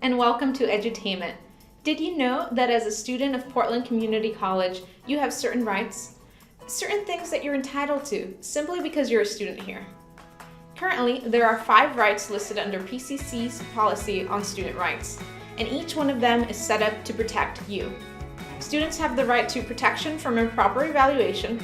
and welcome to Edutainment. Did you know that as a student of Portland Community College, you have certain rights? Certain things that you're entitled to, simply because you're a student here. Currently, there are 5 rights listed under PCC's policy on student rights, and each one of them is set up to protect you. Students have the right to protection from improper evaluation,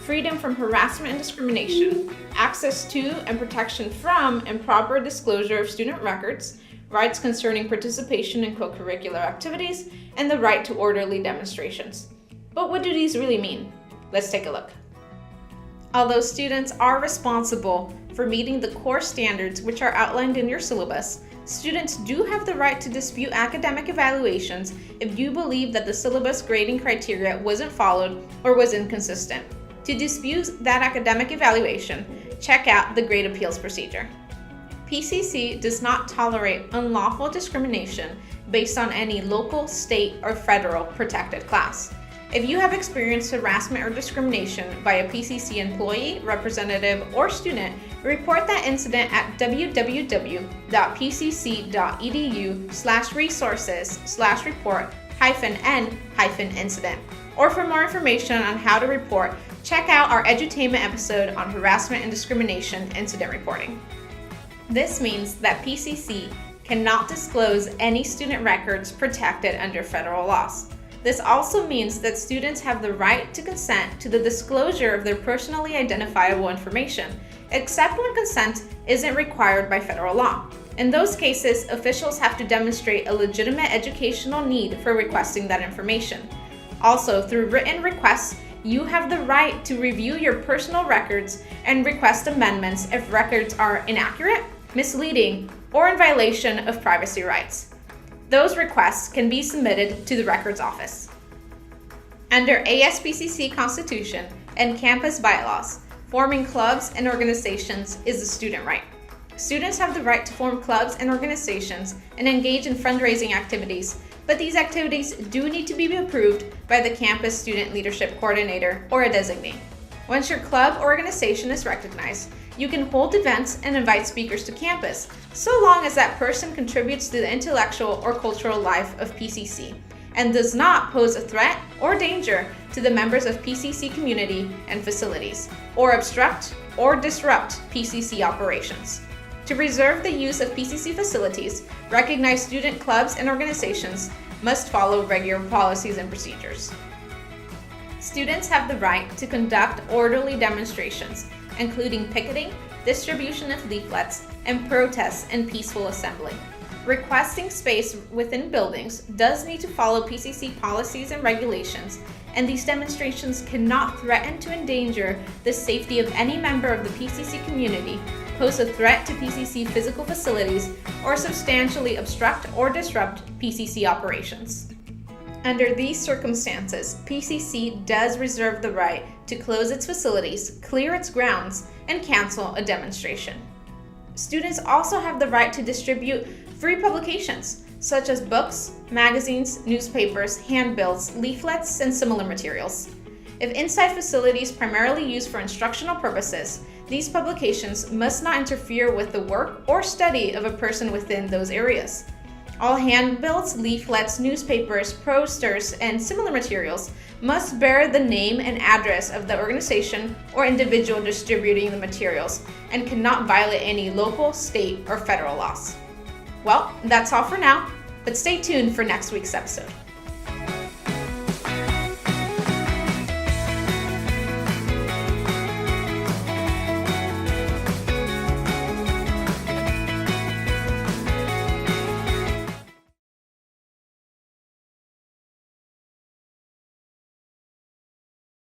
freedom from harassment and discrimination, access to and protection from improper disclosure of student records, rights concerning participation in co-curricular activities, and the right to orderly demonstrations. But what do these really mean? Let's take a look. Although students are responsible for meeting the core standards which are outlined in your syllabus, students do have the right to dispute academic evaluations if you believe that the syllabus grading criteria wasn't followed or was inconsistent. To dispute that academic evaluation, check out the grade appeals procedure. PCC does not tolerate unlawful discrimination based on any local, state, or federal protected class. If you have experienced harassment or discrimination by a PCC employee, representative, or student, report that incident at www.pcc.edu/resources/report-n-incident. Or for more information on how to report, check out our Edutainment episode on harassment and discrimination incident reporting. This means that PCC cannot disclose any student records protected under federal laws. This also means that students have the right to consent to the disclosure of their personally identifiable information, except when consent isn't required by federal law. In those cases, officials have to demonstrate a legitimate educational need for requesting that information. Also, through written requests, you have the right to review your personal records and request amendments if records are inaccurate, misleading, or in violation of privacy rights. Those requests can be submitted to the Records Office. Under ASPCC Constitution and campus bylaws, forming clubs and organizations is a student right. Students have the right to form clubs and organizations and engage in fundraising activities, but these activities do need to be approved by the campus student leadership coordinator or a designee. Once your club or organization is recognized, you can hold events and invite speakers to campus, so long as that person contributes to the intellectual or cultural life of PCC and does not pose a threat or danger to the members of PCC community and facilities, or obstruct or disrupt PCC operations. To reserve the use of PCC facilities, recognized student clubs and organizations must follow regular policies and procedures. Students have the right to conduct orderly demonstrations, including picketing, distribution of leaflets, and protests and peaceful assembly. Requesting space within buildings does need to follow PCC policies and regulations, and these demonstrations cannot threaten to endanger the safety of any member of the PCC community, pose a threat to PCC physical facilities, or substantially obstruct or disrupt PCC operations. Under these circumstances, PCC does reserve the right to close its facilities, clear its grounds, and cancel a demonstration. Students also have the right to distribute free publications, such as books, magazines, newspapers, handbills, leaflets, and similar materials. If inside facilities primarily used for instructional purposes, these publications must not interfere with the work or study of a person within those areas. All handbills, leaflets, newspapers, posters, and similar materials must bear the name and address of the organization or individual distributing the materials and cannot violate any local, state, or federal laws. Well, that's all for now, but stay tuned for next week's episode.